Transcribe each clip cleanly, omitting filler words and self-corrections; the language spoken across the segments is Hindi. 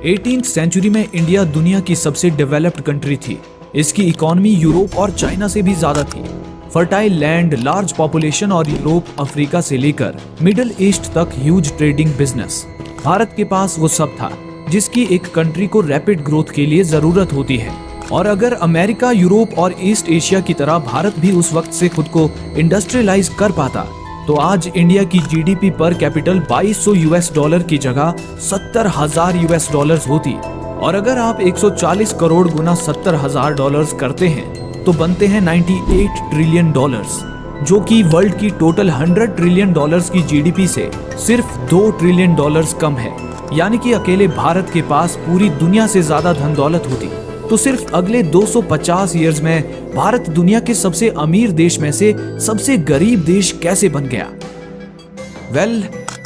18th सेंचुरी में इंडिया दुनिया की सबसे डेवलप्ड कंट्री थी। इसकी इकोनॉमी यूरोप और चाइना से भी ज्यादा थी। फर्टाइल लैंड, लार्ज पॉपुलेशन और यूरोप, अफ्रीका से लेकर मिडिल ईस्ट तक ह्यूज ट्रेडिंग बिजनेस। भारत के पास वो सब था जिसकी एक कंट्री को रैपिड ग्रोथ के लिए जरूरत होती है। और अगर अमेरिका, यूरोप और ईस्ट एशिया की तरह भारत भी उस वक्त से खुद को इंडस्ट्रियलाइज कर पाता तो आज इंडिया की जीडीपी पर कैपिटल $2200 की जगह $70,000 होती। और अगर आप 140 करोड़ गुना $70,000 करते हैं तो बनते हैं $98 ट्रिलियन, जो कि वर्ल्ड की टोटल $100 ट्रिलियन की जीडीपी से सिर्फ $2 ट्रिलियन कम है। यानी कि अकेले भारत के पास पूरी दुनिया से ज्यादा धन दौलत होती तो सिर्फ अगले 250 ईयर्स में भारत दुनिया के सबसे अमीर देश में से सबसे गरीब देश कैसे बन गया?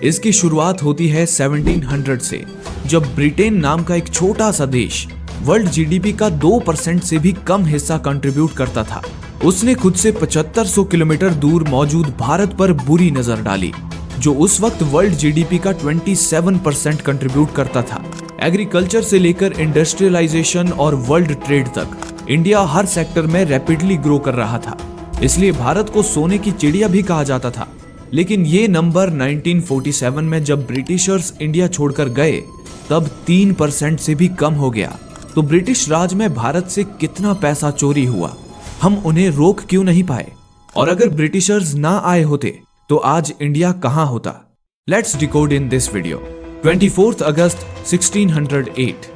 इसकी शुरुआत होती है 1700 से, जब ब्रिटेन नाम का एक छोटा सा देश वर्ल्ड जीडीपी का 2% से भी कम हिस्सा कंट्रीब्यूट करता था। उसने खुद से 7500 किलोमीटर दूर मौजूद भारत पर बुरी नजर डाली, जो उस वक्त वर्ल्ड जीडीपी का 27% कंट्रीब्यूट करता था। एग्रीकल्चर से लेकर इंडस्ट्रियलाइजेशन और वर्ल्ड ट्रेड तक इंडिया हर सेक्टर में रैपिडली ग्रो कर रहा था। इसलिए भारत को सोने की चिड़िया भी कहा जाता था। लेकिन ये नंबर 1947 में जब ब्रिटिशर्स इंडिया छोड़कर गए तब 3% से भी कम हो गया। तो ब्रिटिश राज में भारत से कितना पैसा चोरी हुआ, हम उन्हें रोक क्यों नहीं पाए? और अगर ब्रिटिशर्स ना आए होते तो आज इंडिया कहां होता? Let's decode in this video. 24 August 1608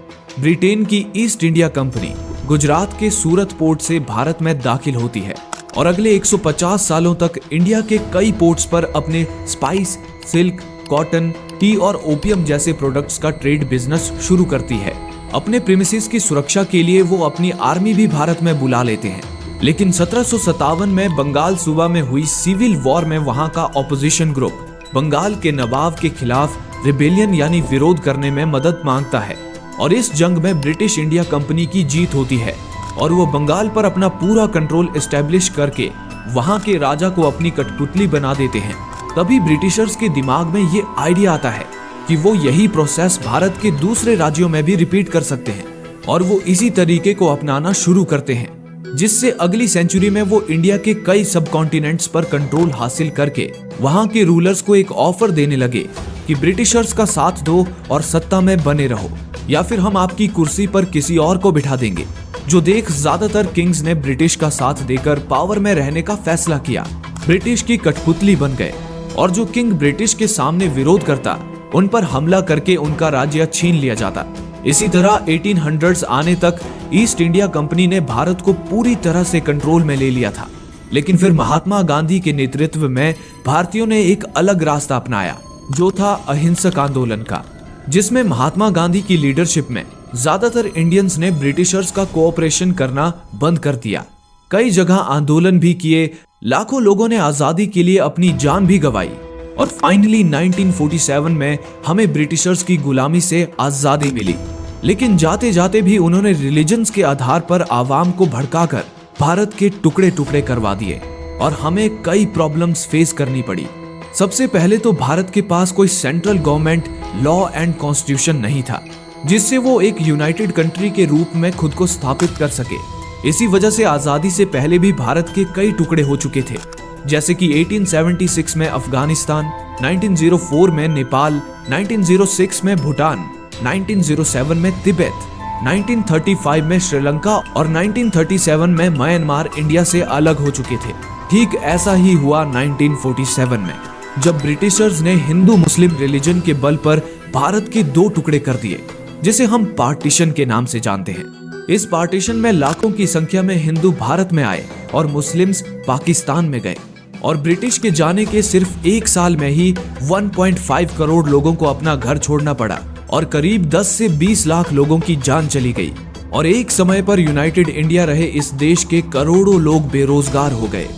Britain की ईस्ट इंडिया कंपनी गुजरात के सूरत पोर्ट से भारत में दाखिल होती है और अगले 150 सालों तक इंडिया के कई पोर्ट्स पर अपने स्पाइस, सिल्क, कॉटन, टी और ओपियम जैसे प्रोडक्ट्स का ट्रेड बिजनेस शुरू करती है। अपने प्रीमिसेस की सुरक्षा के लिए वो अपनी आर्मी भी भारत में बुला लेते हैं। लेकिन 1757 में बंगाल सूबा में हुई सिविल वॉर में वहां का ऑपोजिशन ग्रुप बंगाल के नवाब के खिलाफ रिबेलियन यानी विरोध करने में मदद मांगता है और इस जंग में ब्रिटिश इंडिया कंपनी की जीत होती है और वो बंगाल पर अपना पूरा कंट्रोल एस्टेब्लिश करके वहां के राजा को अपनी कठपुतली बना देते हैं। तभी ब्रिटिशर्स के दिमाग में ये आइडिया आता है कि वो यही प्रोसेस भारत के दूसरे राज्यों में भी रिपीट कर सकते हैं और वो इसी तरीके को अपनाना शुरू करते हैं, जिससे अगली सेंचुरी में वो इंडिया के कई सब कॉन्टिनेंट्स पर कंट्रोल हासिल करके वहां के रूलर्स को एक ऑफर देने लगे कि ब्रिटिशर्स का साथ दो और सत्ता में बने रहो, या फिर हम आपकी कुर्सी पर किसी और को बिठा देंगे। जो देख ज्यादातर किंग्स ने ब्रिटिश का साथ देकर पावर में रहने का फैसला किया, ब्रिटिश की कठपुतली बन गए और जो किंग ब्रिटिश के सामने विरोध करता उन पर हमला करके उनका राज्य छीन लिया जाता। इसी तरह 1800s आने तक ईस्ट इंडिया कंपनी ने भारत को पूरी तरह से कंट्रोल में ले लिया था। लेकिन फिर महात्मा गांधी के नेतृत्व में भारतीयों ने एक अलग रास्ता अपनाया, जो था अहिंसक आंदोलन का, जिसमें महात्मा गांधी की लीडरशिप में ज्यादातर इंडियंस ने ब्रिटिशर्स का कोऑपरेशन करना बंद कर दिया। कई जगह आंदोलन भी किए, लाखों लोगों ने आजादी के लिए अपनी जान भी गंवाई और फाइनली 1947 में हमें ब्रिटिशर्स की गुलामी से आजादी मिली। लेकिन जाते जाते भी उन्होंने रिलीजन्स के आधार पर आवाम को भड़काकर भारत के टुकड़े टुकड़े करवा दिए और हमें कई प्रॉब्लम्स फेस करनी पड़ी। सबसे पहले तो भारत के पास कोई central government, law and constitution नहीं था जिससे वो एक यूनाइटेड कंट्री के रूप में खुद को स्थापित कर सके। इसी वजह से आजादी से पहले भी भारत के कई टुकड़े हो चुके थे, जैसे कि 1876 में अफगानिस्तान, 1904 में नेपाल, 1906 में भूटान, 1907 में तिब्बत, 1935 में श्रीलंका और 1937 में म्यांमार इंडिया से अलग हो चुके थे। ठीक ऐसा ही हुआ 1947 में, जब ब्रिटिशर्स ने हिंदू मुस्लिम रिलीजन के बल पर भारत के 2 टुकड़े कर दिए, जिसे हम पार्टीशन के नाम से जानते हैं। इस पार्टीशन में लाखों की संख्या में हिंदू भारत में आए और मुस्लिम्स पाकिस्तान में गए और ब्रिटिश के जाने के सिर्फ 1 साल में ही 1.5 करोड़ लोगों को अपना घर छोड़ना पड़ा और करीब 10 से 20 लाख लोगों की जान चली गई और एक समय पर यूनाइटेड इंडिया रहे इस देश के करोड़ों लोग बेरोजगार हो गए।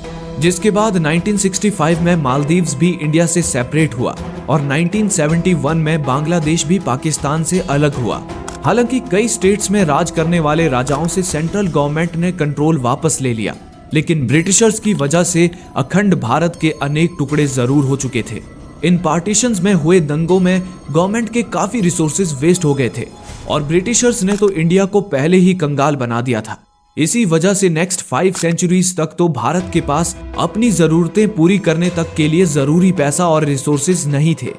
जिसके बाद 1965 में मालदीव्स भी इंडिया से सेपरेट हुआ और 1971 में बांग्लादेश भी पाकिस्तान से अलग हुआ। हालांकि कई स्टेट्स में राज करने वाले राजाओं से सेंट्रल गवर्नमेंट ने कंट्रोल वापस ले लिया, लेकिन ब्रिटिशर्स की वजह से अखंड भारत के अनेक टुकड़े जरूर हो चुके थे। इन पार्टीशंस में हुए दंगों में गवर्नमेंट के काफी रिसोर्सेज वेस्ट हो गए थे और ब्रिटिशर्स ने तो इंडिया को पहले ही कंगाल बना दिया था। इसी वजह से नेक्स्ट 5 सेंचुरीज तक तो भारत के पास अपनी जरूरतें पूरी करने तक के लिए जरूरी पैसा और रिसोर्सेज नहीं थे।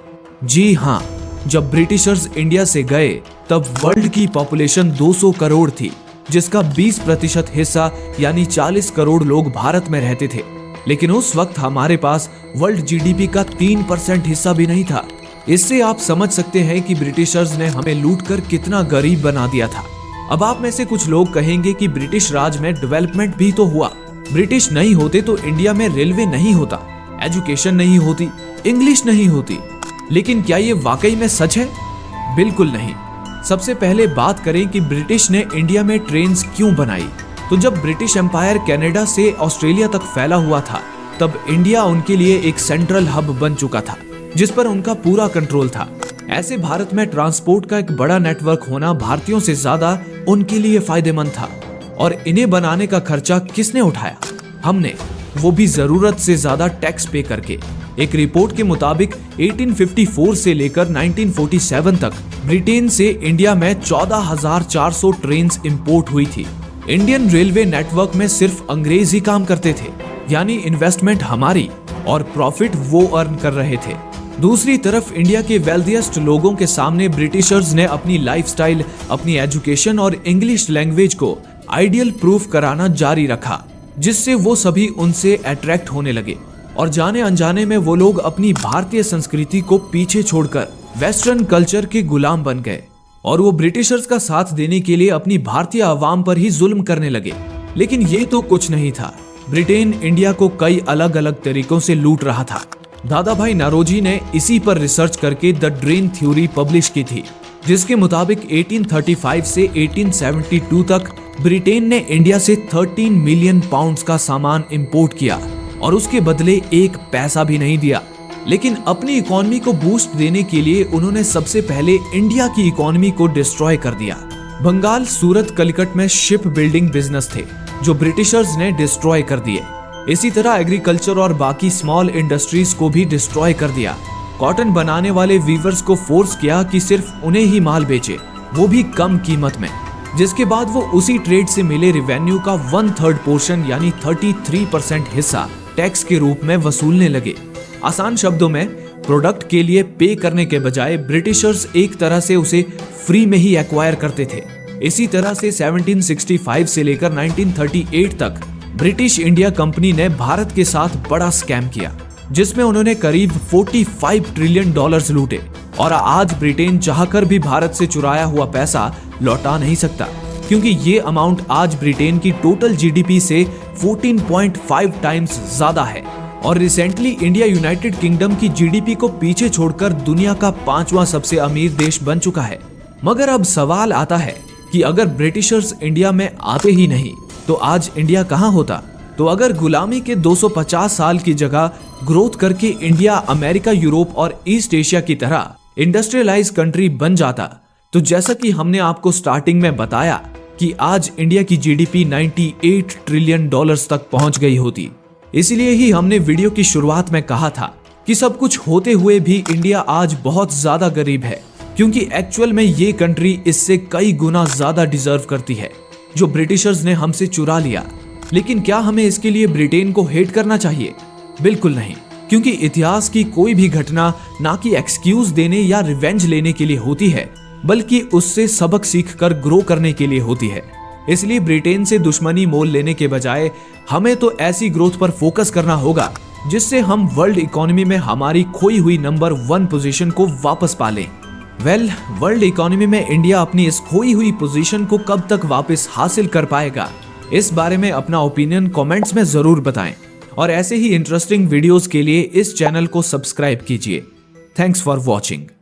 जी हाँ, जब ब्रिटिशर्स इंडिया से गए तब वर्ल्ड की पॉपुलेशन 200 करोड़ थी, जिसका 20% हिस्सा यानी 40 करोड़ लोग भारत में रहते थे। लेकिन उस वक्त हमारे पास वर्ल्ड जीडीपी का 3% हिस्सा भी नहीं था। इससे आप समझ सकते हैं कि ब्रिटिशर्स ने हमें लूटकर कितना गरीब बना दिया था। अब आप में से कुछ लोग कहेंगे कि ब्रिटिश राज में डेवलपमेंट भी तो हुआ। ब्रिटिश नहीं होते तो इंडिया में रेलवे नहीं होता, एजुकेशन नहीं होती, इंग्लिश नहीं होती। लेकिन क्या ये वाकई में सच है? बिल्कुल नहीं। सबसे पहले बात करें कि ब्रिटिश ने इंडिया में ट्रेन्स क्यों बनाई। तो जब ब्रिटिश एम्पायर कनाडा से ऑस्ट्रेलिया तक फैला हुआ था, तब इंडिया उनके लिए एक सेंट्रल हब बन चुका था जिस पर उनका पूरा कंट्रोल था। ऐसे भारत में ट्रांसपोर्ट का एक बड़ा नेटवर्क होना भारतीयों से ज्यादा उनके लिए फायदेमंद था। और इन्हें बनाने का खर्चा किसने उठाया? हमने, वो भी जरूरत से ज्यादा टैक्स पे करके। एक रिपोर्ट के मुताबिक 1854 से लेकर 1947 तक ब्रिटेन से इंडिया में 14,400 ट्रेन्स इंपोर्ट हुई थी। इंडियन रेलवे नेटवर्क में सिर्फ अंग्रेज ही काम करते थे, यानी इन्वेस्टमेंट हमारी और प्रॉफिट वो अर्न कर रहे थे। दूसरी तरफ इंडिया के वेल्थिएस्ट लोगों के सामने ब्रिटिशर्स ने अपनी लाइफस्टाइल, अपनी एजुकेशन और इंग्लिश लैंग्वेज को आइडियल प्रूफ कराना जारी रखा, जिससे वो सभी उनसे अट्रैक्ट होने लगे और जाने अनजाने में वो लोग अपनी भारतीय संस्कृति को पीछे छोड़कर वेस्टर्न कल्चर के गुलाम बन गए और वो ब्रिटिशर्स का साथ देने के लिए अपनी भारतीय आवाम पर ही जुल्म करने लगे। लेकिन ये तो कुछ नहीं था। ब्रिटेन इंडिया को कई अलग अलग तरीकों से लूट रहा था। दादा भाई नौरोजी ने इसी पर रिसर्च करके द ड्रेन थ्योरी पब्लिश की थी, जिसके मुताबिक 1835 से 1872 तक ब्रिटेन ने इंडिया से 13 मिलियन पाउंड्स का सामान इंपोर्ट किया और उसके बदले एक पैसा भी नहीं दिया। लेकिन अपनी इकोनॉमी को बूस्ट देने के लिए उन्होंने सबसे पहले इंडिया की इकोनॉमी को डिस्ट्रॉय कर दिया। बंगाल, सूरत, कलिकट में शिप बिल्डिंग बिजनेस थे जो ब्रिटिशर्स ने डिस्ट्रॉय कर दिए। इसी तरह एग्रीकल्चर और बाकी स्मॉल इंडस्ट्रीज को भी डिस्ट्रॉय कर दिया। कॉटन बनाने वाले वीवर्स को फोर्स किया कि सिर्फ उन्हें ही माल बेचे, वो भी कम कीमत में, जिसके बाद वो उसी ट्रेड से मिले रेवेन्यू का 1/3 पोर्शन यानी 33% हिस्सा टैक्स के रूप में वसूलने लगे। आसान शब्दों में, प्रोडक्ट के लिए पे करने के बजाय ब्रिटिशर्स एक तरह से उसे फ्री में ही एक्वायर करते थे। इसी तरह से 1765 से लेकर 1938 तक ब्रिटिश इंडिया कंपनी ने भारत के साथ बड़ा स्कैम किया, जिसमें उन्होंने करीब $45 ट्रिलियन लूटे और आज ब्रिटेन चाहकर भी भारत से चुराया हुआ पैसा लौटा नहीं सकता, क्योंकि ये अमाउंट आज ब्रिटेन की टोटल जीडीपी से 14.5 टाइम्स ज्यादा है। और रिसेंटली इंडिया यूनाइटेड किंगडम की जीडीपी को पीछे छोड़कर दुनिया का 5वां सबसे अमीर देश बन चुका है। मगर अब सवाल आता है कि अगर ब्रिटिशर्स इंडिया में आते ही नहीं तो आज इंडिया कहां होता? तो अगर गुलामी के 250 साल की जगह ग्रोथ करके इंडिया अमेरिका, यूरोप और ईस्ट एशिया की तरह इंडस्ट्रियलाइज कंट्री बन जाता, तो जैसा कि हमने आपको स्टार्टिंग में बताया कि आज इंडिया की जीडीपी $98 ट्रिलियन तक पहुंच गई होती। इसलिए ही हमने वीडियो की शुरुआत में कहा था कि सब कुछ होते हुए भी इंडिया आज बहुत ज्यादा गरीब है, क्योंकि एक्चुअल में ये कंट्री इससे कई गुना ज्यादा डिजर्व करती है जो ब्रिटिशर्स ने हमसे चुरा लिया। लेकिन क्या हमें इसके लिए ब्रिटेन को हेट करना चाहिए? बिल्कुल नहीं, क्योंकि इतिहास की कोई भी घटना ना कि एक्सक्यूज देने या रिवेंज लेने के लिए होती है, बल्कि उससे सबक सीखकर ग्रो करने के लिए होती है। इसलिए ब्रिटेन से दुश्मनी मोल लेने के बजाय हमें तो ऐसी ग्रोथ पर फोकस करना होगा जिससे हम वर्ल्ड इकोनॉमी में हमारी खोई हुई नंबर 1 पोजीशन को वापस पा लें। वर्ल्ड इकोनॉमी में इंडिया अपनी इस खोई हुई पोजीशन को कब तक वापस हासिल कर पाएगा, इस बारे में अपना ओपिनियन कमेंट्स में जरूर बताएं और ऐसे ही इंटरेस्टिंग वीडियोस के लिए इस चैनल को सब्सक्राइब कीजिए। Thanks for watching.